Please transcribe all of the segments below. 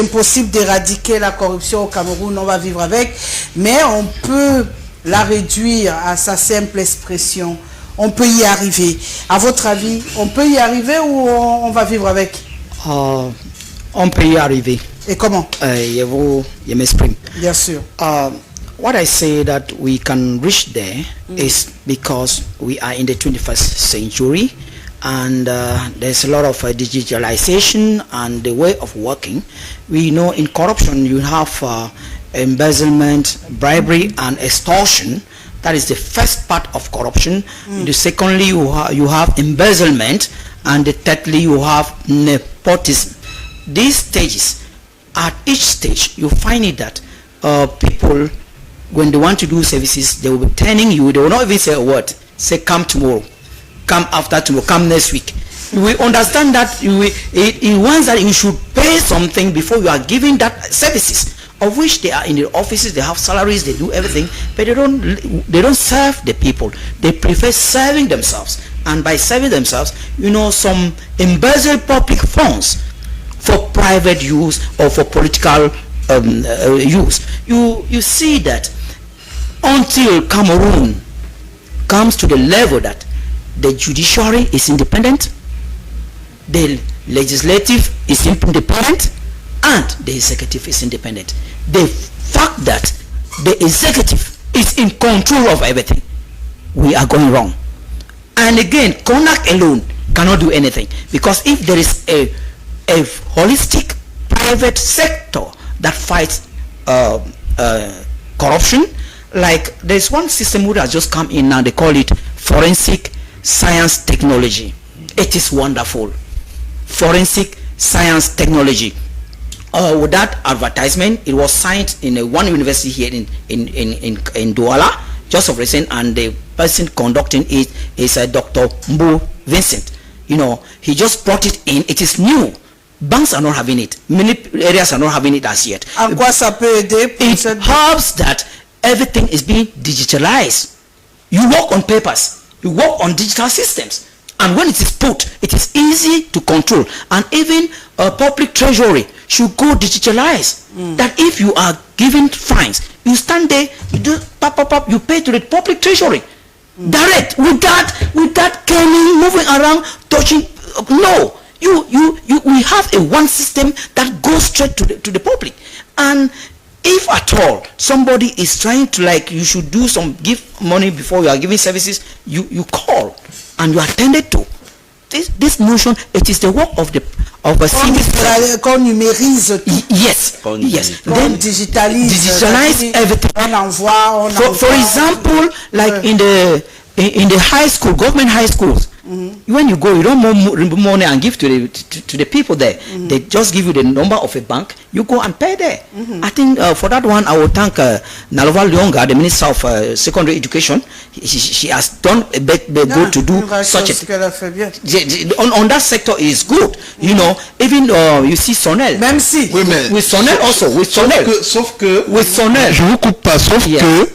impossible d'éradiquer la corruption au Cameroun, on va vivre avec, mais on peut la réduire à sa simple expression. On peut y arriver. À votre avis, on peut y arriver ou on va vivre avec? On peut y arriver. Et comment? Je m'exprime. Bien sûr. What I say that we can reach there is because we are in the 21st century and there's a lot of digitalization and the way of working. We know in corruption you have embezzlement, bribery and extortion. That is the first part of corruption. The secondly, you have embezzlement, and the thirdly, you have nepotism. These stages, at each stage, you find it that people, when they want to do services, they will be telling you, they will not even say a word. Say, come tomorrow, come after tomorrow, come next week. We understand that it wants that you should pay something before you are giving that services, of which they are in the offices, they have salaries, they do everything, but they don't serve the people. They prefer serving themselves, and by serving themselves, some embezzle public funds for private use or for political use. You see that until Cameroon comes to the level that the judiciary is independent, the legislative is independent, and the executive is independent. The fact that the executive is in control of everything, we are going wrong. And again, CONAC alone cannot do anything, because if there is a holistic private sector that fights corruption, like there's one system that has just come in now, they call it forensic science technology. It is wonderful. Forensic science technology. With that advertisement, it was signed in one university here in Douala, just of recent, and the person conducting it is Dr. Mbo Vincent. He just brought it in. It is new. Banks are not having it. Many areas are not having it as yet. En quoi ça peut aider? It helps that everything is being digitalized. You work on papers. You work on digital systems. And when it is put, it is easy to control. And even public treasury should go digitalized. That if you are given fines, you stand there, you do pop, you pay to the public treasury. Direct, without Kenny moving around, touching. No, we have a one system that goes straight to the public. And if at all somebody is trying to, like, you should do give money before you are giving services, you call and you are attended to. This notion, it is the work of a civil. Qu'on numérise. Yes. Then digitalize everything. For example, like in the high school, government high schools, when you go, you don't move money and give to the people there. They just give you the number of a bank. You go and pay there. I think for that one, I will thank Nalova Lyonga, the Minister of Secondary Education. She has done a bit good to do such a. On that sector is good. Even you see Sonel. Même si. Oui, mais with Sonel also. With Sonel. Sauf que. With Sonel. Je vous coupe pas. Sauf que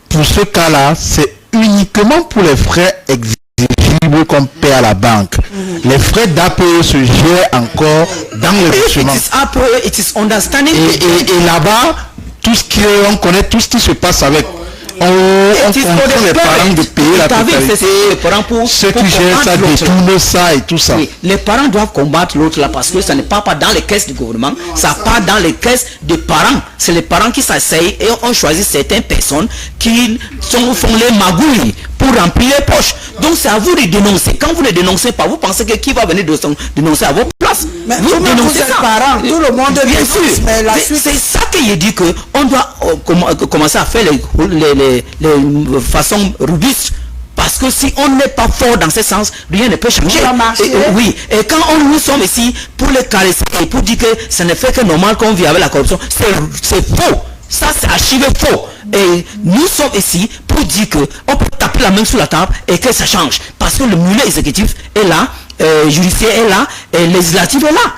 pour ce cas-là, c'est uniquement pour les frais exigibles qu'on paie à la banque. Les frais d'APE se gèrent encore dans le versement. It is understanding. Et là-bas, on connaît tout ce qui se passe avec. On comprend les parents de payer la totalité. Ceux qui gèrent ça détournent ça et tout ça. Oui, les parents doivent combattre l'autre là, parce que ça n'est pas dans les caisses du gouvernement, ça part dans les caisses des parents. C'est les parents qui s'asseyent et on choisit certaines personnes qui font les magouilles pour remplir les poches. Donc c'est à vous de dénoncer. Quand vous ne dénoncez pas, vous pensez que qui va venir dénoncer à vos places? Mais vous dénoncez ça. Parents, tout le monde bien sûr. C'est ça que je dis que on doit commencer à faire les façons robustes. Parce que si on n'est pas fort dans ce sens, rien ne peut changer. Oui, et quand nous sommes ici pour les caresser et pour dire que ce ne fait que normal qu'on vit avec la corruption, c'est faux. Ça, c'est archivé faux. Et nous sommes ici pour dire que on peut taper la main sur la table et que ça change. Parce que le milieu exécutif est là, judiciaire est là, et législatif est là.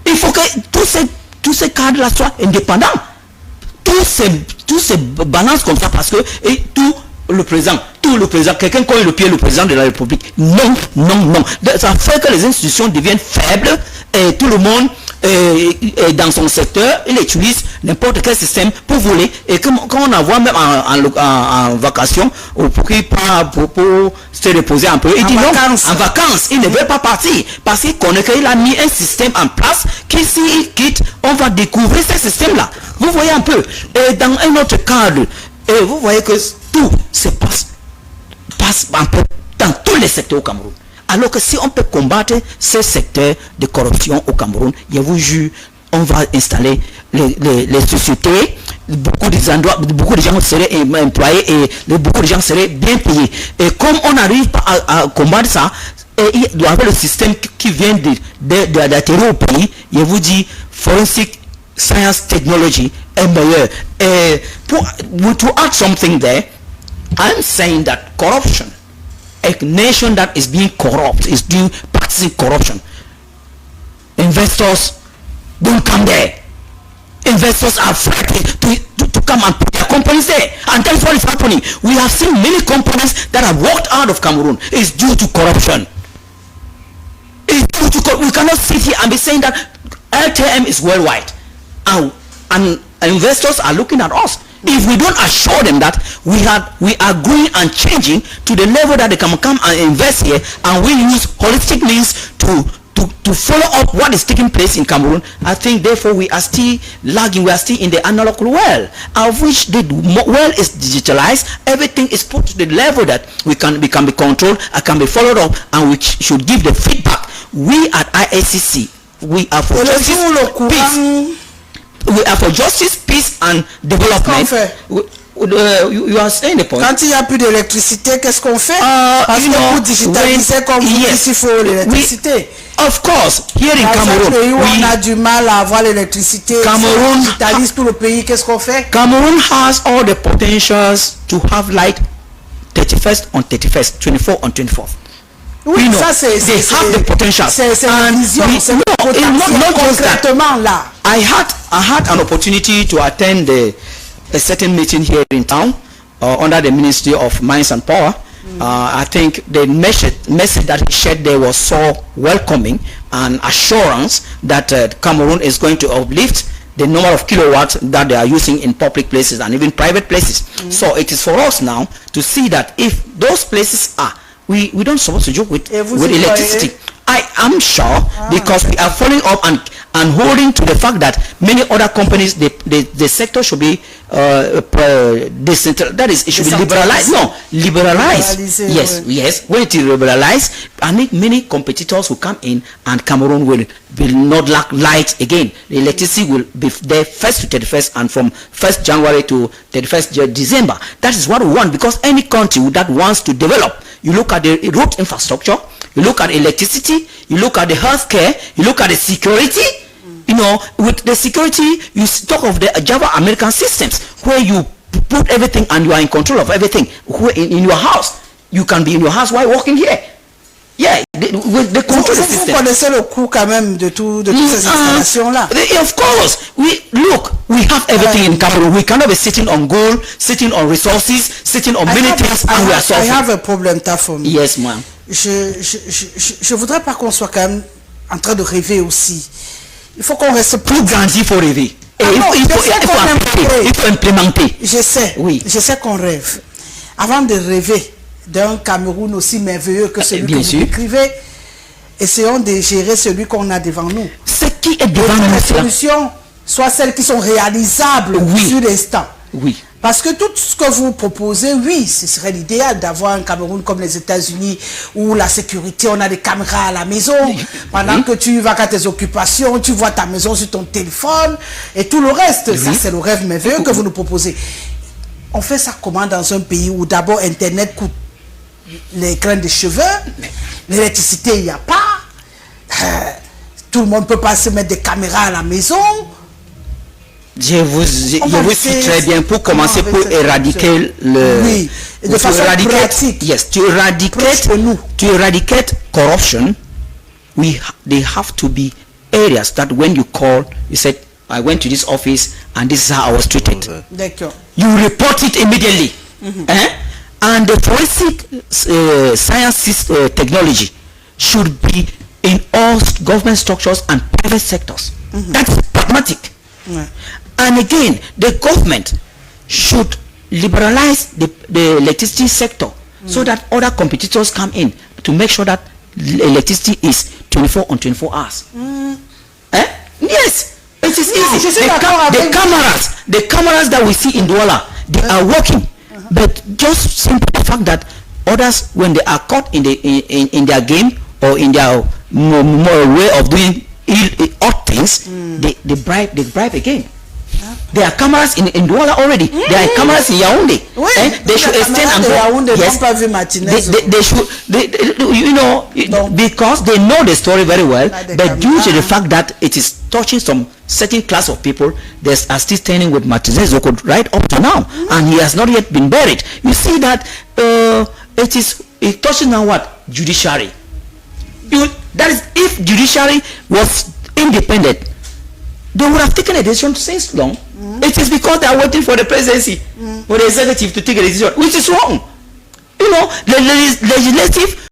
Il faut que tous ces cadres-là soient indépendants. Tous ces balances comme ça, parce que tout le président, quelqu'un cogne le pied le président de la République. Non. Ça fait que les institutions deviennent faibles et tout le monde dans son secteur, il utilise n'importe quel système pour voler. Et quand on envoie même en vacation, pour se reposer un peu, il dit vacances. non, en vacances, il ne veut pas partir. Parce qu'il connaît qu'il a mis un système en place, que s'il quitte, on va découvrir ce système-là. Vous voyez un peu. Et dans un autre cadre, et vous voyez que tout se passe un peu dans tous les secteurs au Cameroun. Alors que si on peut combattre ces secteurs de corruption au Cameroun, je vous jure, on va installer les sociétés, beaucoup de gens seraient employés et beaucoup de gens seraient bien payés. Et comme on n'arrive pas à combattre ça, et il doit y avoir le système qui vient d'atterrir au pays, je vous dis, forensic science technology est meilleur. Et to add something there, I'm saying that corruption, a nation that is being corrupt, is doing practicing corruption, investors don't come there. Investors are afraid to come and put their companies there. And that's what is happening. We have seen many companies that have walked out of Cameroon. It's due to corruption. We cannot sit here and be saying that LTM is worldwide. And investors are looking at us. If we don't assure them that we are growing and changing to the level that they can come and invest here, and we use holistic means to follow up what is taking place in Cameroon, I think therefore we are still lagging. We are still in the analog world, of which the world is digitalized. Everything is put to the level that we can be controlled, can be followed up, and we should give the feedback. We at IACC, we are for justice, peace. We are for justice, peace and development. You are saying the point. Quand il n'y a plus d'électricité, qu'est-ce qu'on fait? Parce que pour digitaliser comme vous dites, il faut l'électricité. Of course, here in Cameroon, on a du mal à avoir l'électricité. Cameroon digitalise tout le pays. Qu'est-ce qu'on fait? Cameroon has all the potentials to have light 31st on 31st, 24 on 24th. Oui, ça c'est have the potential. C'est la vision, c'est le potentiel concrètement là. I had an opportunity to attend a certain meeting here in town under the Ministry of Mines and Power. I think the message that he shared there was so welcoming and assurance that Cameroon is going to uplift the number of kilowatts that they are using in public places and even private places. So it is for us now to see that if those places are, we don't supposed to joke with electricity. I am sure because we are following up and holding to the fact that many other companies, the sector should be decentralized. That is, it should be liberalized. No, liberalized. Yes. When it is liberalized, I think many competitors will come in, and Cameroon will not lack light again. The electricity will be there 1st to 31st, and from 1st January to 31st December. That is what we want, because any country that wants to develop, you look at the road infrastructure, you look at electricity, you look at the healthcare, you look at the security. You know, with the security, you talk of the Java American systems, where you put everything and you are in control of everything. In your house, you can be in your house while working here. Yeah, they control the system. Vous connaissez le coût quand même de toutes ces installations-là. Of course, we have everything in Cameroon. We cannot be sitting on gold, sitting on resources, sitting on many things, and we are suffering. I have a problem, Tafom. Yes, ma'am. Je voudrais pas qu'on soit quand même en train de rêver aussi. Il faut qu'on reste plus grandi, il faut rêver. Et il faut implémenter. Je sais qu'on rêve. Avant de rêver d'un Cameroun aussi merveilleux que celui que vous décrivez, essayons de gérer celui qu'on a devant nous. Ce qui est devant nous, les solutions soient celles qui sont réalisables sur l'instant. Oui. Parce que tout ce que vous proposez, oui, ce serait l'idéal d'avoir un Cameroun comme les États-Unis où la sécurité, on a des caméras à la maison. Pendant que tu vas à tes occupations, tu vois ta maison sur ton téléphone et tout le reste. Ça, c'est le rêve merveilleux que vous nous proposez. On fait ça comment dans un pays où d'abord Internet coûte les grains de cheveux, l'électricité, il n'y a pas. Tout le monde ne peut pas se mettre des caméras à la maison. Je vous suis très bien pour commencer pour éradiquer oui, de façon pratique. Yes, to eradicate corruption, they have to be areas that when you call, you said, I went to this office and this is how I was treated. You report it immediately. And the forensic science technology should be in all government structures and private sectors. That's pragmatic. And again, the government should liberalize the electricity sector so that other competitors come in to make sure that electricity is 24 on 24 hours. Yes, it is easy. The cameras that we see in Douala, they are working, but just simply the fact that others, when they are caught in their game or in their way of doing odd things, they bribe again. There are cameras in Douala already. There are cameras in Yaoundé. They should extend and go. Yes. They should. Because they know the story very well, but due to the fact that it is touching some certain class of people, they are still standing with Martinez Zoko right up to now, and he has not yet been buried. You see that it touches now what? Judiciary. That is, if judiciary was independent, they would have taken a decision since long. It is because they are waiting for the presidency, for the executive to take a decision, which is wrong. The legislative